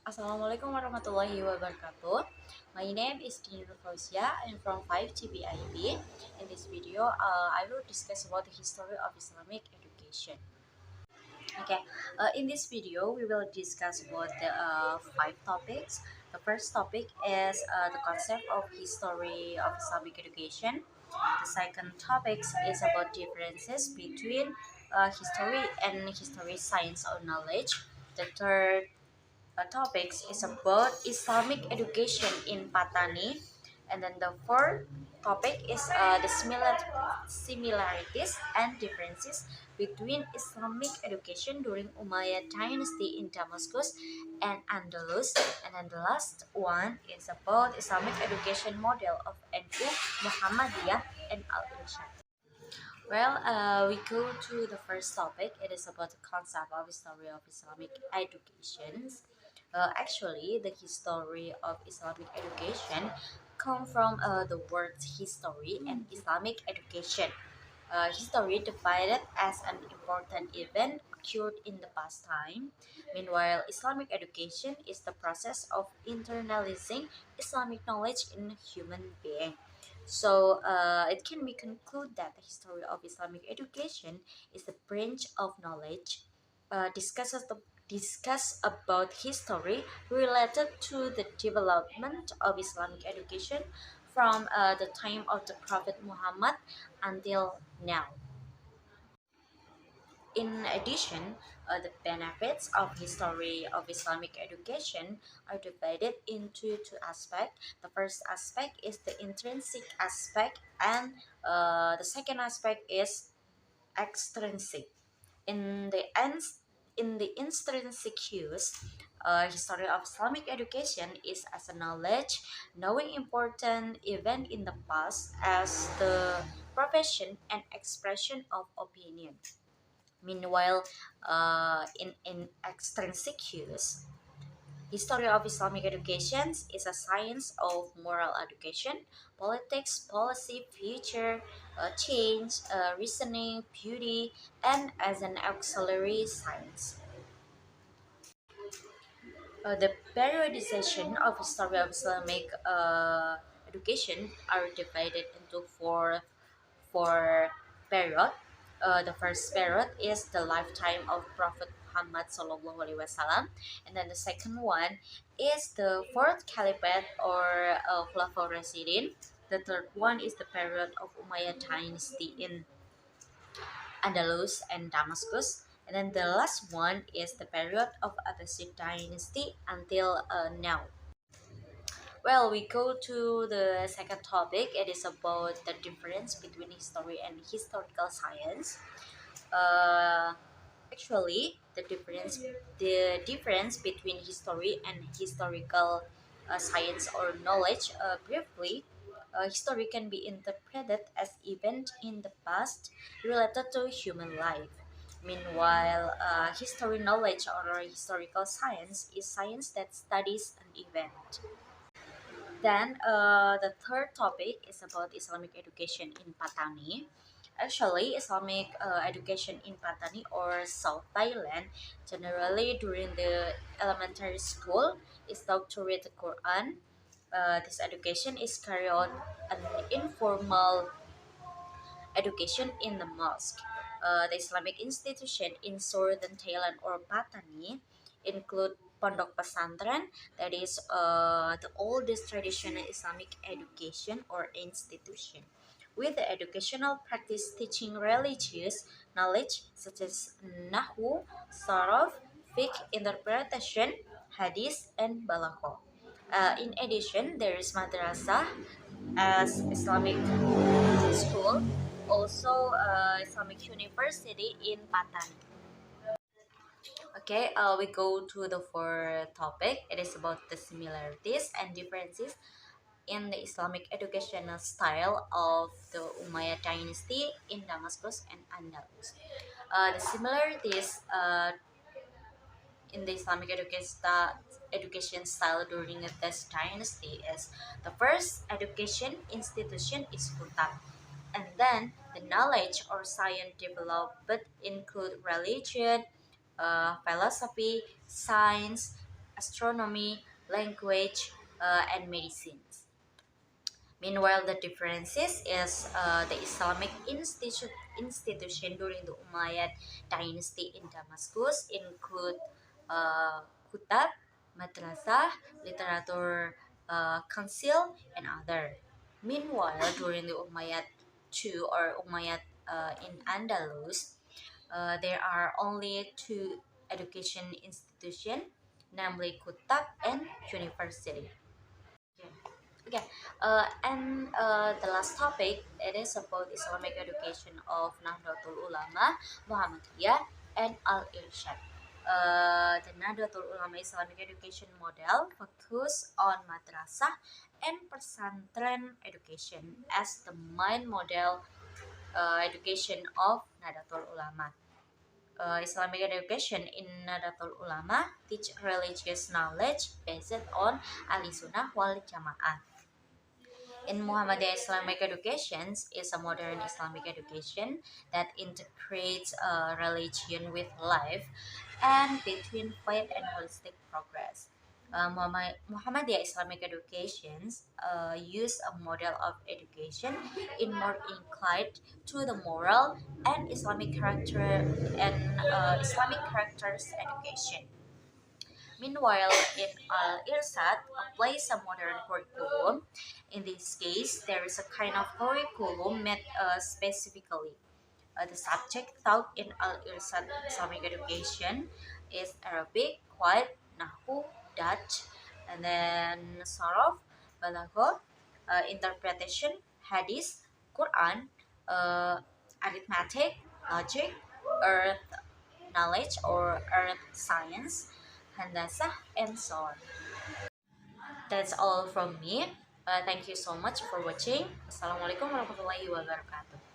Assalamualaikum warahmatullahi wabarakatuh. My name is Dini Faoziyah. I'm from 5 TBIB. In this video, I will discuss about the history of Islamic education. Okay, in this video, we will discuss about the five topics. The first topic is the concept of history of Islamic education. The second topic is about differences between history and history science or knowledge. The third topics is about Islamic education in Patani, and then the fourth topic is the similarities and differences between Islamic education during Umayyad dynasty in Damascus and Andalus, and then the last one is about Islamic education model of NU, Muhammadiyah, and Al-Irshad. We go to the first topic. It is about the concept of history of Islamic education. Actually, the history of Islamic education come from the words history and Islamic education. History divided as an important event occurred in the past time. Meanwhile, Islamic education is the process of internalizing Islamic knowledge in human being. It can be concluded that the history of Islamic education is the branch of knowledge discuss about history related to the development of Islamic education from the time of the Prophet Muhammad until now. In addition, the benefits of history of Islamic education are divided into two aspects. The first aspect is the intrinsic aspect, and the second aspect is extrinsic. In the intrinsic use, history of Islamic education is as a knowledge, knowing important event in the past as the profession and expression of opinion. Meanwhile, in extrinsic use, history of Islamic education is a science of moral education, politics, policy, future, change, reasoning, beauty, and as an auxiliary science. The periodization of history of Islamic education are divided into four period. The first period is the lifetime of Prophet Muhammad Sallallahu Alaihi Wasallam, and then the second one is the fourth caliphate or Khulafaur Rashidin. The third one is the period of Umayyad dynasty in Andalus and Damascus. And then the last one is the period of Abbasid dynasty until now. We go to the second topic. It is about the difference between history and historical science. Uh, Actually, the difference between history and historical science or knowledge. Briefly, history can be interpreted as event in the past related to human life. Meanwhile, history knowledge or historical science is science that studies an event. Then the third topic is about Islamic education in Patani. Actually, Islamic education in Patani or South Thailand, generally during the elementary school, is taught to read the Quran. This education is carried on an informal education in the mosque. The Islamic institution in Southern Thailand or Patani include Pondok Pesantren, that is the oldest traditional Islamic education or institution, with the educational practice teaching religious knowledge such as Nahu, Saraf, Fiqh, interpretation, Hadith, and Balagho. In addition, there is madrasah as Islamic school, also Islamic University in Patan. Okay, we go to the fourth topic. It is about the similarities and differences in the Islamic educational style of the Umayyad dynasty in Damascus and Andalus. The similarities in the Islamic education style during this dynasty is the first education institution is Kutab, and then the knowledge or science developed include religion, philosophy, science, astronomy, language, and medicine. Meanwhile, the differences is the Islamic institution during the Umayyad dynasty in Damascus include kutab, madrasah, literature, council, and other. Meanwhile, during the Umayyad II or Umayyad in Andalus, there are only two education institutions, namely kutab and university. Okay. Okay. And the last topic it is about Islamic education of Nahdlatul Ulama, Muhammadiyah, and Al Irshad. The Nahdlatul Ulama Islamic education model focus on madrasah and pesantren education as the main model education of Nahdlatul Ulama. Islamic education in Nahdlatul Ulama teach religious knowledge based on Ahli Sunnah wal Jamaah. In Muhammadiyah Islamic education is a modern Islamic education that integrates religion with life and between faith and holistic progress. Muhammadiyah Islamic educations use a model of education in more inclined to the moral and Islamic characters education. Meanwhile, in Al Irsad applies a modern curriculum. In this case, there is a kind of curriculum made specifically. The subject taught in Al Irsad Islamic education is Arabic, Quran, Nahu, Dutch, and then Saraf, Balagha, interpretation, Hadith, Quran, uh, arithmetic, logic, earth knowledge or earth science, handasa, and so on. That's all from me. Thank you so much for watching. Assalamualaikum warahmatullahi wabarakatuh.